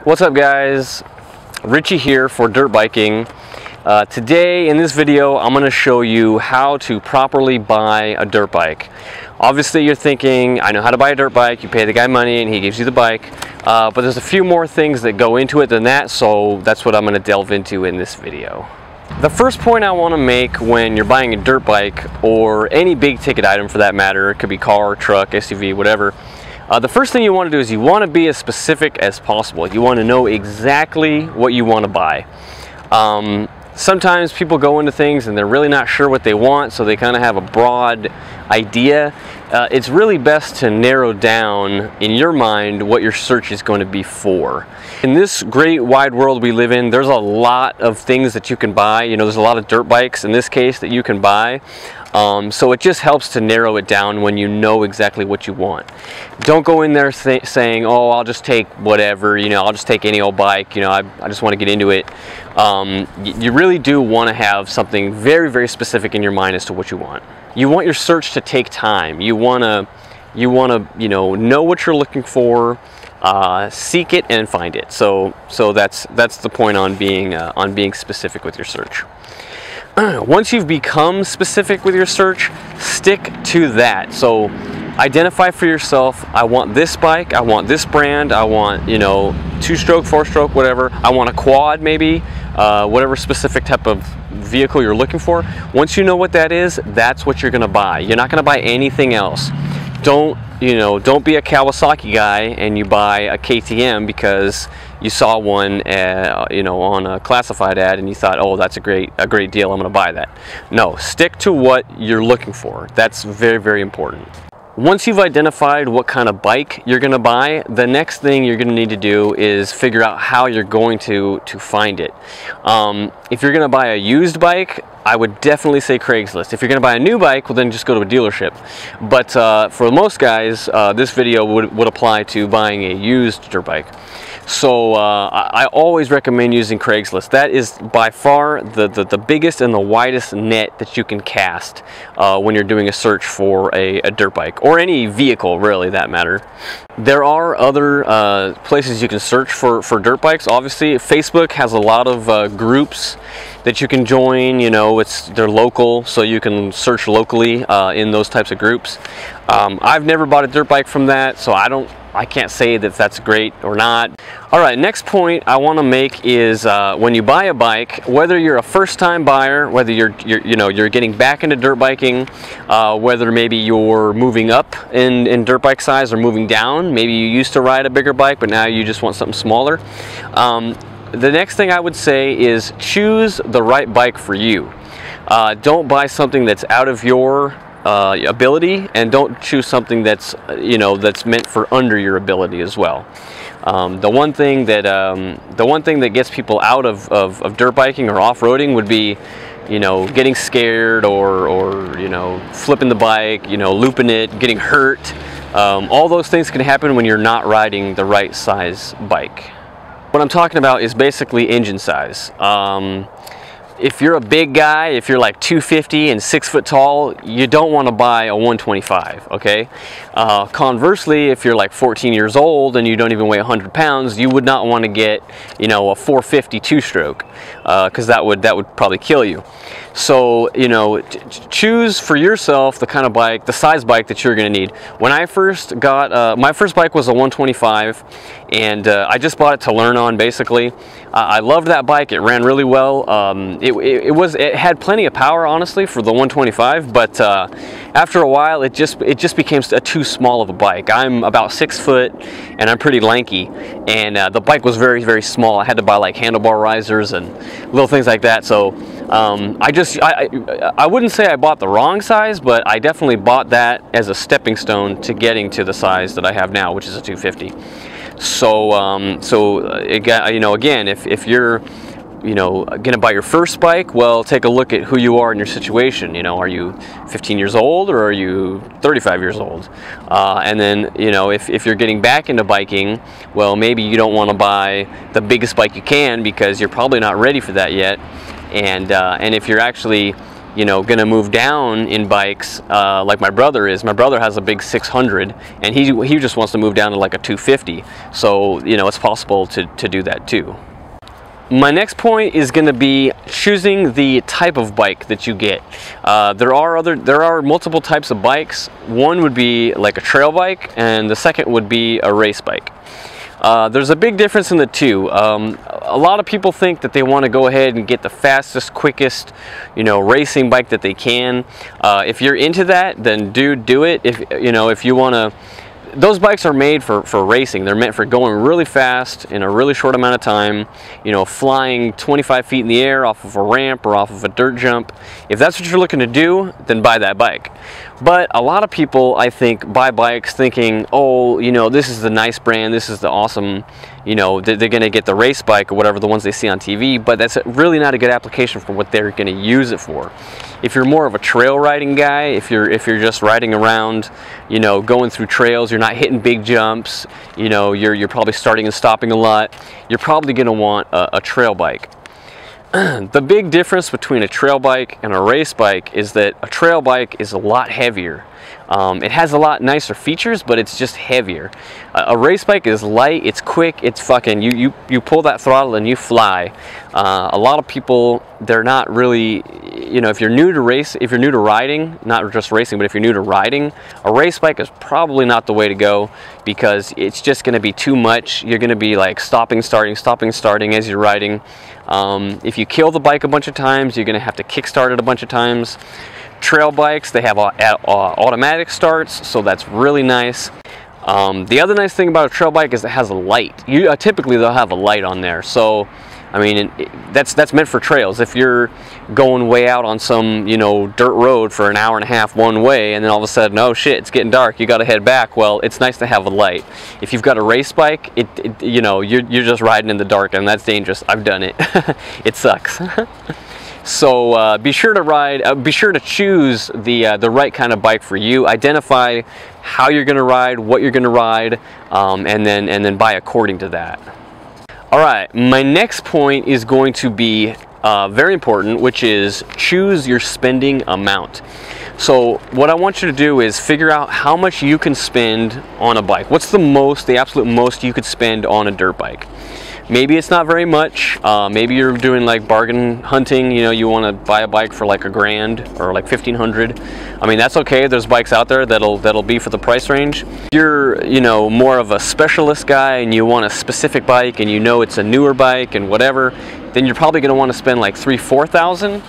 What's up guys, Richie here for Dirt Biking. Today in this video I'm going to show you how to properly buy a dirt bike. Obviously you're thinking, I know how to buy a dirt bike, you pay the guy money and he gives you the bike, but there's a few more things that go into it than that, so that's what I'm going to delve into in this video. The first point I want to make when you're buying a dirt bike, or any big ticket item for that matter, it could be car, truck, SUV, whatever, the first thing you want to do is you want to be as specific as possible. You want to know exactly what you want to buy. Sometimes people go into things and they're really not sure what they want, so they kind of have a broad idea. It's really best to narrow down in your mind what your search is going to be for. In this great wide world we live in, there's a lot of things that you can buy. You know, there's a lot of dirt bikes in this case that you can buy. So it just helps to narrow it down when you know exactly what you want. Don't go in there saying, oh, I'll just take whatever, you know, I'll just take any old bike, you know, I just want to get into it. You really do want to have something very, very specific in your mind as to what you want. You want your search to take time. You want to, you know what you're looking for, seek it and find it. So that's the point on being specific with your search. Once you've become specific with your search, stick to that. So identify for yourself, I want this bike, I want this brand, I want, you know, 2-stroke, 4-stroke, whatever. I want a quad maybe, whatever specific type of vehicle you're looking for. Once you know what that is, that's what you're gonna buy. You're not gonna buy anything else. Don't be a Kawasaki guy and you buy a KTM because you saw one on a classified ad and you thought, oh, that's a great deal, I'm going to buy that. No, stick to what you're looking for. That's very, very important. Once you've identified what kind of bike you're going to buy, the next thing you're going to need to do is figure out how you're going to find it. If you're going to buy a used bike, I would definitely say Craigslist. If you're going to buy a new bike, well then just go to a dealership. But for most guys, this video would apply to buying a used dirt bike. So I always recommend using Craigslist. That is by far the biggest and the widest net that you can cast when you're doing a search for a dirt bike, or any vehicle really, that matter. There are other places you can search for dirt bikes. Obviously, Facebook has a lot of groups that you can join. You know, they're local, so you can search locally in those types of groups. I've never bought a dirt bike from that, so I can't say that that's great or not. All right, next point I want to make is when you buy a bike, whether you're a first-time buyer, whether you're getting back into dirt biking, whether maybe you're moving up in dirt bike size or moving down, maybe you used to ride a bigger bike but now you just want something smaller. The next thing I would say is choose the right bike for you. Don't buy something that's out of your ability, and don't choose something that's meant for under your ability as well. The one thing that gets people out of dirt biking or off-roading would be, you know, getting scared or you know, flipping the bike, you know, looping it, getting hurt. All those things can happen when you're not riding the right size bike. What I'm talking about is basically engine size. If you're a big guy, if you're like 250 and 6 foot tall, you don't want to buy a 125, okay? Conversely, if you're like 14 years old and you don't even weigh 100 pounds, you would not want to get, you know, a 450 2-stroke, because that would probably kill you. So, you know, choose for yourself the kind of bike, the size bike that you're going to need. When I first got, my first bike was a 125, and I just bought it to learn on, basically. I loved that bike. It ran really well. It had plenty of power, honestly, for the 125, but after a while it just became too small of a bike. I'm about 6 foot and I'm pretty lanky, and the bike was very, very small. I had to buy like handlebar risers and little things like that. So I wouldn't say I bought the wrong size, but I definitely bought that as a stepping stone to getting to the size that I have now, which is a 250. So again, if you're, you know, gonna buy your first bike, well, take a look at who you are in your situation. You know, are you 15 years old or are you 35 years old? And then, you know, if you're getting back into biking, well, maybe you don't want to buy the biggest bike you can because you're probably not ready for that yet. And if you're actually you know, gonna move down in bikes like my brother is. My brother has a big 600, and he just wants to move down to like a 250. So, you know, it's possible to do that too. My next point is going to be choosing the type of bike that you get. There are multiple types of bikes. One would be like a trail bike, and the second would be a race bike. There's a big difference in the two. A lot of people think that they want to go ahead and get the fastest, quickest, you know, racing bike that they can. If you're into that, then dude, do it. If you want to. Those bikes are made for racing. They're meant for going really fast in a really short amount of time, you know, flying 25 feet in the air off of a ramp or off of a dirt jump. If that's what you're looking to do, then buy that bike. But a lot of people, I think, buy bikes thinking, oh, you know, this is the nice brand, this is the awesome, you know, they're going to get the race bike or whatever, the ones they see on TV, but that's really not a good application for what they're going to use it for. If you're more of a trail riding guy, if you're just riding around, you know, going through trails, you're not hitting big jumps, you know, you're probably starting and stopping a lot, you're probably going to want a trail bike. The big difference between a trail bike and a race bike is that a trail bike is a lot heavier. It has a lot nicer features, but it's just heavier. A race bike is light, it's quick, it's fucking, you pull that throttle and you fly. A lot of people, they're not really, you know, if you're new to riding, not just racing, but if you're new to riding, a race bike is probably not the way to go, because it's just going to be too much. You're going to be like stopping, starting as you're riding. If you kill the bike a bunch of times, you're going to have to kickstart it a bunch of times. Trail bikes, they have automatic starts, so that's really nice. The other nice thing about a trail bike is it has a light. Typically they'll have a light on there, so I mean, that's meant for trails. If you're going way out on some, you know, dirt road for an hour and a half one way, and then all of a sudden, oh shit, it's getting dark, you got to head back. Well, it's nice to have a light. If you've got a race bike, you know, you're just riding in the dark, and that's dangerous. I've done it. It sucks. So be sure to choose the right kind of bike for you. Identify how you're going to ride, what you're going to ride, and then buy according to that. All right, my next point is going to be very important, which is choose your spending amount. So what I want you to do is figure out how much you can spend on a bike. What's the absolute most you could spend on a dirt bike? Maybe it's not very much. Maybe you're doing like bargain hunting, you know, you want to buy a bike for like $1,000 or like $1,500. I mean, that's okay. There's bikes out there that'll be for the price range. If you're, you know, more of a specialist guy and you want a specific bike and you know it's a newer bike and whatever, then you're probably going to want to spend like $3,000 to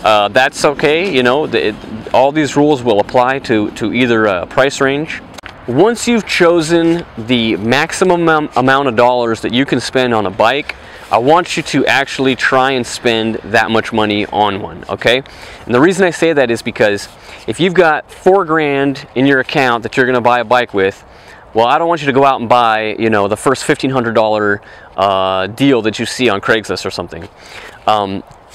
$4,000. That's okay. You know, all these rules will apply to either price range. Once you've chosen the maximum amount of dollars that you can spend on a bike, I want you to actually try and spend that much money on one, okay? And the reason I say that is because if you've got $4,000 in your account that you're gonna buy a bike with, well, I don't want you to go out and buy, you know, the first $1,500 deal that you see on Craigslist or something.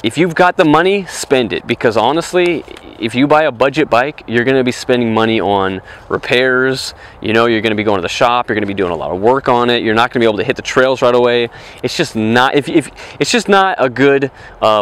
If you've got the money, spend it, because honestly, if you buy a budget bike, you're going to be spending money on repairs. You know, you're going to be going to the shop, you're going to be doing a lot of work on it. You're not going to be able to hit the trails right away. It's just not it's just not a good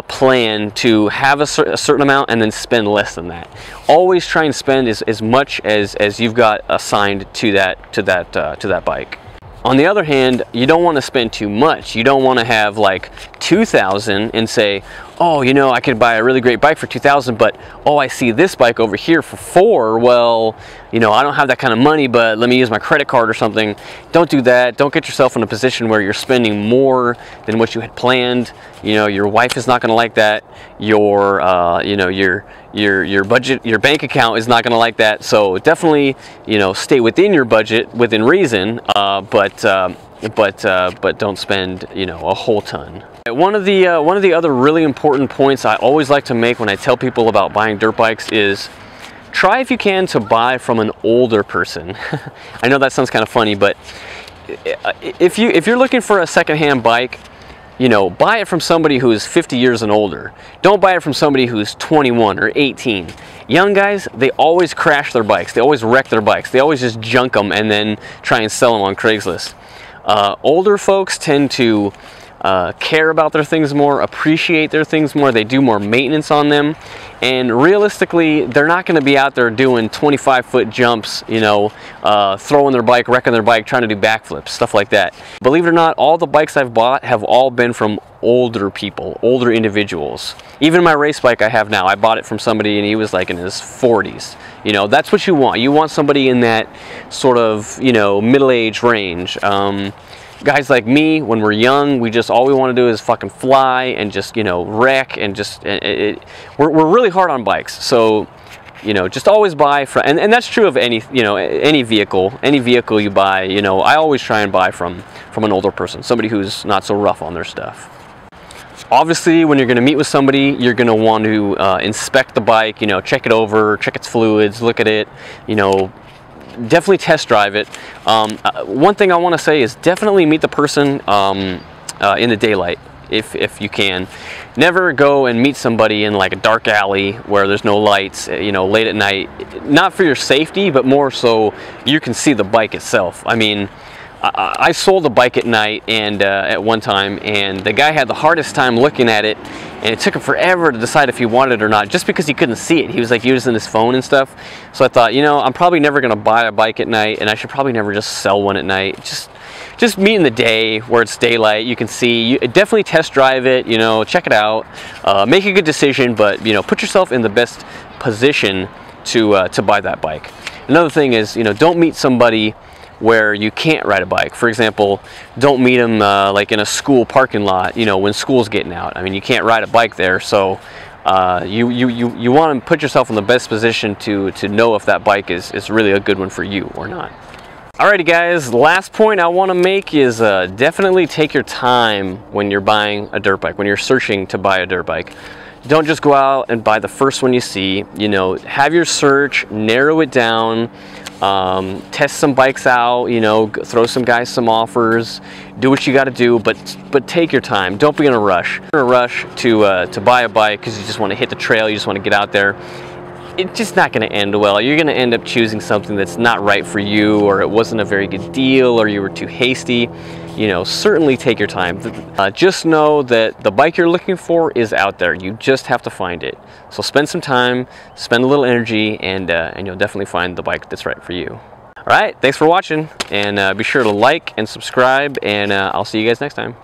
plan to have a certain amount and then spend less than that. Always try and spend as much as you've got assigned to that bike. On the other hand, you don't want to spend too much. You don't want to have like $2,000 and say, oh, you know, I could buy a really great bike for $2,000, but oh, I see this bike over here for $4,000. Well, you know, I don't have that kind of money, but let me use my credit card or something. Don't do that. Don't get yourself in a position where you're spending more than what you had planned. You know, your wife is not going to like that. Your budget, your bank account is not going to like that. So definitely, you know, stay within your budget, within reason, but don't spend, you know, a whole ton. One of the other really important points I always like to make when I tell people about buying dirt bikes is try, if you can, to buy from an older person. I know that sounds kind of funny, but if you're looking for a secondhand bike, you know, buy it from somebody who is 50 years and older. Don't buy it from somebody who's 21 or 18. Young guys, they always crash their bikes. They always wreck their bikes. They always just junk them and then try and sell them on Craigslist. Older folks tend to care about their things more, appreciate their things more, they do more maintenance on them, and realistically, they're not going to be out there doing 25-foot jumps, you know, throwing their bike, wrecking their bike, trying to do backflips, stuff like that. Believe it or not, all the bikes I've bought have all been from older people, older individuals. Even my race bike I have now, I bought it from somebody and he was like in his 40s. You know, that's what you want. You want somebody in that sort of, you know, middle-age range. Guys like me, when we're young, all we want to do is fucking fly and just, you know, wreck and just, we're really hard on bikes. So, you know, just always buy from, and that's true of any, you know, any vehicle you buy, you know, I always try and buy from an older person, somebody who's not so rough on their stuff. Obviously, when you're going to meet with somebody, you're going to want to inspect the bike, you know, check it over, check its fluids, look at it, you know, definitely test drive it. One thing I want to say is definitely meet the person in the daylight if you can. Never go and meet somebody in like a dark alley where there's no lights, you know, late at night. Not for your safety, but more so you can see the bike itself. I mean, I sold a bike at night and at one time, and the guy had the hardest time looking at it, and it took him forever to decide if he wanted it or not, just because he couldn't see it. He was like using his phone and stuff. So I thought, you know, I'm probably never going to buy a bike at night, and I should probably never just sell one at night. Just meet in the day where it's daylight, you can see. You definitely test drive it, you know, check it out, make a good decision, but, you know, put yourself in the best position to buy that bike. Another thing is, you know, don't meet somebody where you can't ride a bike. For example, don't meet them like in a school parking lot, you know, when school's getting out. I mean, you can't ride a bike there, so you want to put yourself in the best position to know if that bike is really a good one for you or not. Alrighty guys, last point I want to make is definitely take your time when you're buying a dirt bike, when you're searching to buy a dirt bike. Don't just go out and buy the first one you see. You know, have your search, narrow it down, test some bikes out, you know, throw some guys some offers, do what you got to do, but take your time. Don't be in a rush. If you're in a rush to buy a bike because you just want to hit the trail, you just want to get out there, it's just not going to end well. You're going to end up choosing something that's not right for you, or it wasn't a very good deal, or you were too hasty. You know, certainly take your time. Just know that the bike you're looking for is out there. You just have to find it. So spend some time, spend a little energy, and you'll definitely find the bike that's right for you. All right, thanks for watching, and be sure to like and subscribe, and I'll see you guys next time.